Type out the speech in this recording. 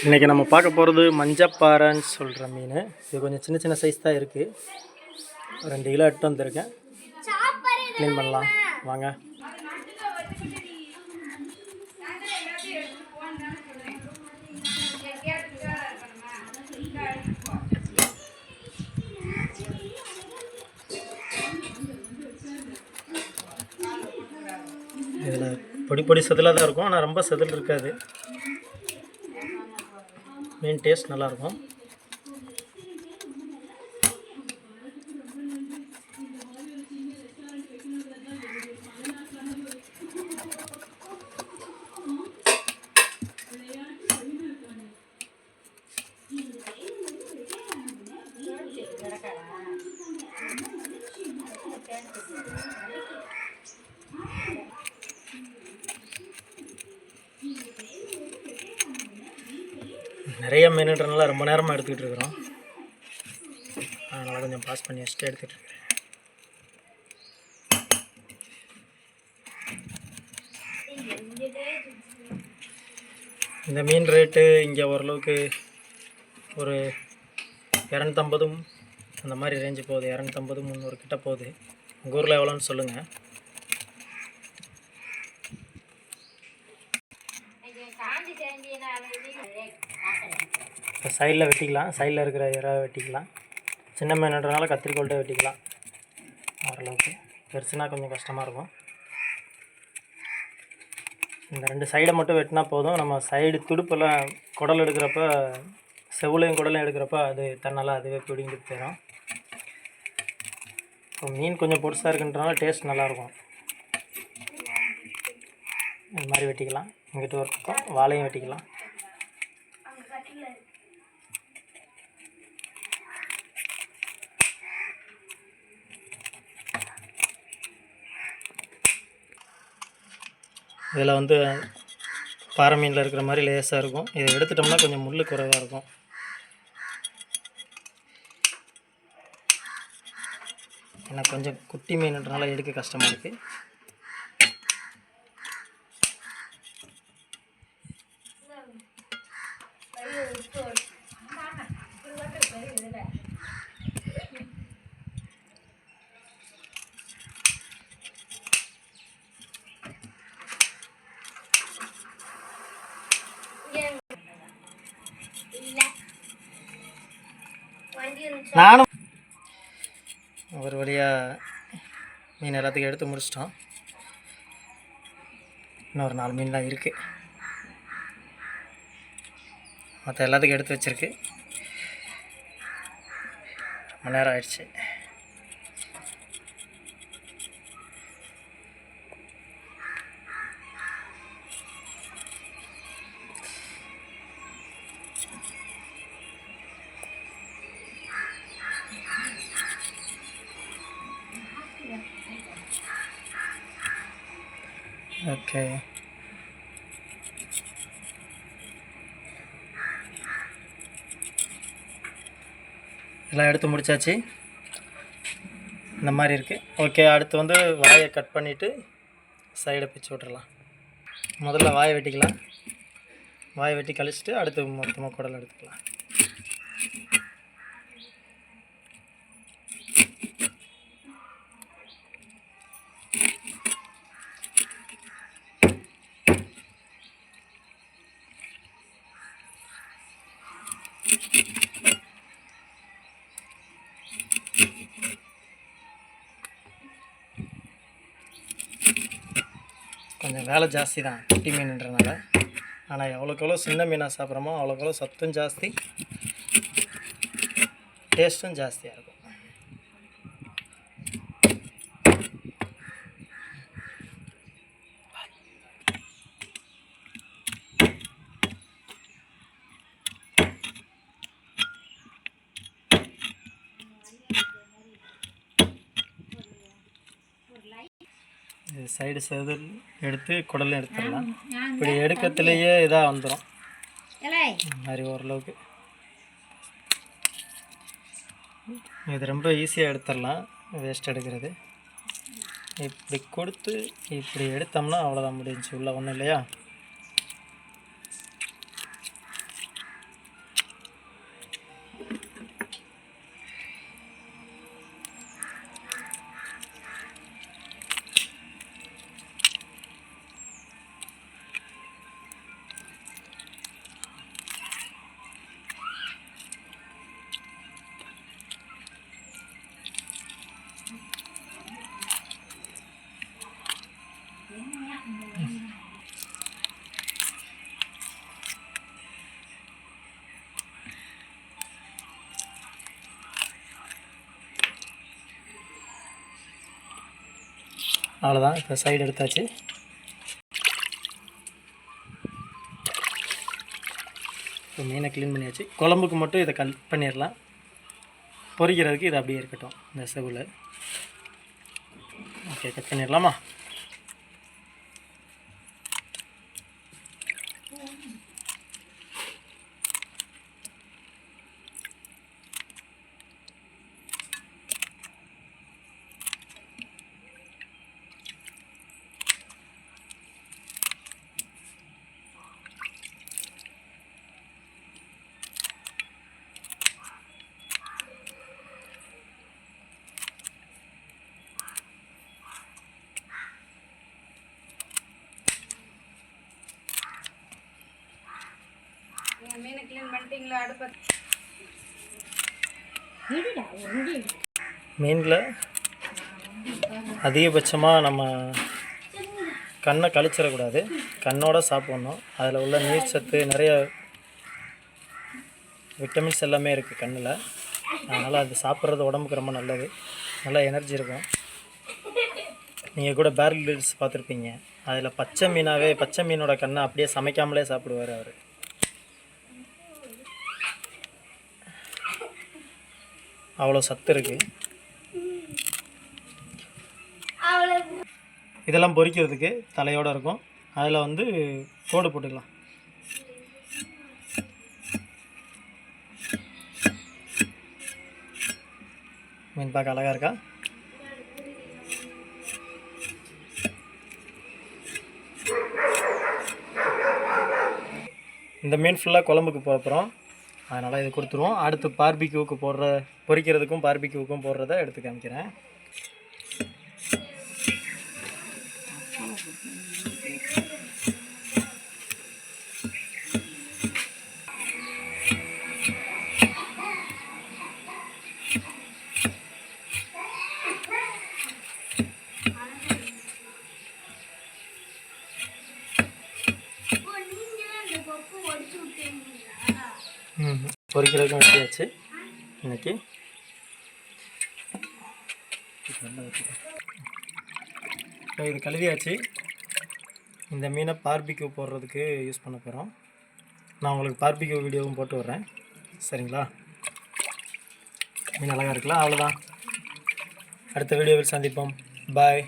இன்றைக்கி நம்ம பார்க்க போகிறது மஞ்சப்பாறைன்னு சொல்கிற மீன். இது கொஞ்சம் சின்ன சின்ன சைஸ் தான் இருக்குது. 2 கிலோ எடுத்து வந்திருக்கேன். க்ளீன் பண்ணலாம் வாங்க. இதில் பொடி பொடி செதிலாக தான் இருக்கும், ஆனால் ரொம்ப செதில் இருக்காது. மீன் டேஸ்ட் நல்லாயிருக்கும். நிறைய மீனுன்றனால ரொம்ப நேரமாக எடுத்துக்கிட்டு இருக்கிறோம். அதனால் கொஞ்சம் பாஸ் பண்ணி வச்சுட்டு எடுத்துகிட்டு இருக்கிறேன். இந்த மீன் ரேட்டு இங்கே ஓரளவுக்கு ஒரு 250 அந்த மாதிரி ரேஞ்சு போகுது. 250 300 கிட்ட போகுது. உங்கள் ஊரில் எவ்வளோன்னு சொல்லுங்கள். இப்போ சைடில் வெட்டிக்கலாம். சைடில் இருக்கிற இறாவை வெட்டிக்கலாம். சின்ன மீனுன்றனால கத்திரிக்கோல்ட்டே வெட்டிக்கலாம். ஓரளவுக்கு பெருசுனா கொஞ்சம் கஷ்டமாக இருக்கும். இந்த 2 சைடை மட்டும் வெட்டினா போதும். நம்ம சைடு துடுப்பெல்லாம் குடல் எடுக்கிறப்ப, செவுளையும் குடலையும் எடுக்கிறப்ப அது தன்னால் அதுவே பிடிங்கிட்டு போயிடும். இப்போ மீன் கொஞ்சம் பொடிசாக இருக்குன்றனால டேஸ்ட் நல்லாயிருக்கும். இது மாதிரி வெட்டிக்கலாம். இங்கிட்டு ஒரு பக்கம் வாழையும் வெட்டிக்கலாம். இதில் வந்து பாறை மீனில் இருக்கிற மாதிரி லேசாக இருக்கும். இதை எடுத்துட்டோம்னா கொஞ்சம் முள் குறைவாக இருக்கும். ஏன்னா கொஞ்சம் குட்டி மீனுன்றனால எடுக்க கஷ்டமாக இருக்குது. நானும் ஒரு வழியாக மீன் எல்லாத்துக்கும் எடுத்து முடிச்சிட்டோம். இன்னொரு 4 மீன் தான் இருக்குது. மற்ற எல்லாத்துக்கும் எடுத்து வச்சுருக்கு. ரொம்ப நேரம் ஆயிடுச்சு. ஓகே, எல்லாம் எடுத்து முடிச்சாச்சு. இந்த மாதிரி இருக்குது. ஓகே, அடுத்து வந்து வாயை கட் பண்ணிவிட்டு சைடை பிச்சு விட்றலாம். முதல்ல வாயை வெட்டிக்கலாம். வாயை வெட்டி கழிச்சிட்டு அடுத்து மொத்தமாக குடல் எடுத்துக்கலாம். கொஞ்சம் வேலை ஜாஸ்தி தான் குட்டி மீனுன்றனால. ஆனால் எவ்வளோக்கு எவ்வளோ சின்ன மீனாக சாப்பிட்றோமோ அவ்வளோக்கு எவ்வளோ சத்தும் ஜாஸ்தி, டேஸ்ட்டும் ஜாஸ்தியாக இருக்கும். சைடு செதில் எடுத்து குடலும் எடுத்துடலாம். இப்படி எடுக்கிறதுலையே இதாக வந்துடும் மாதிரி ஓரளவுக்கு. இது ரொம்ப ஈஸியாக எடுத்துடலாம். வேஸ்ட் எடுக்கிறது இப்படி கொடுத்து இப்படி எடுத்தோம்னா அவ்வளோதான், முடிஞ்சு. உள்ள ஒன்றும் இல்லையா. அவ்வளோதான். இப்போ சைடு எடுத்தாச்சு. இப்போ மீனை க்ளீன் பண்ணியாச்சு. குழம்புக்கு மட்டும் இதை கட் பண்ணிடலாம். பொரிக்கிறதுக்கு இது அப்படியே இருக்கட்டும் இந்த செவில். ஓகே, கட் பண்ணிடலாமா? மீனை க்ளீன் பண்ணிட்டீங்களா? அடுப்பு மீனில் அதிகபட்சமாக நம்ம கண்ணை கழிச்சிடக்கூடாது. கண்ணோட சாப்பிட்ணும். அதில் உள்ள நீர் சத்து நிறைய விட்டமின்ஸ் எல்லாமே இருக்குது கண்ணில். அதனால் அது சாப்பிட்றது உடம்புக்கு ரொம்ப நல்லது. நல்லா எனர்ஜி இருக்கும். நீங்கள் கூட பேர் கிரில்ஸ் பார்த்துருப்பீங்க. அதில் பச்சை மீனோட கண்ணை அப்படியே சமைக்காமலே சாப்பிடுவார் அவர். அவ்வளோ சத்து இருக்குது. இதெல்லாம் பொரிக்கிறதுக்கு தலையோடு இருக்கும். அதில் வந்து தோடு போட்டுக்கலாம். மீன் பார்க்க அழகாக இருக்கா? இந்த மீன் ஃபுல்லாக குழம்புக்கு போகிறோம். அதனால் இது கொடுத்துருவோம். அடுத்து பார்பிக்யூவுக்கு பொரிக்கிறதுக்கும் பார்பிக்யூவுக்கும் போடுறத எடுத்து காமிக்கிறேன். பொரிக்கிறதுக்கும் வச்சியாச்சு. இன்னைக்கு இப்போ இது கழுவியாச்சு. இந்த மீனை பார்பிக்யூ போடுறதுக்கு யூஸ் பண்ண போகிறோம். நான் உங்களுக்கு பார்பிக்யூ வீடியோவும் போட்டு விட்றேன். சரிங்களா? மீன் அழகாக இருக்கலாம். அவ்வளோதான். அடுத்த வீடியோவில் சந்திப்போம். பாய்.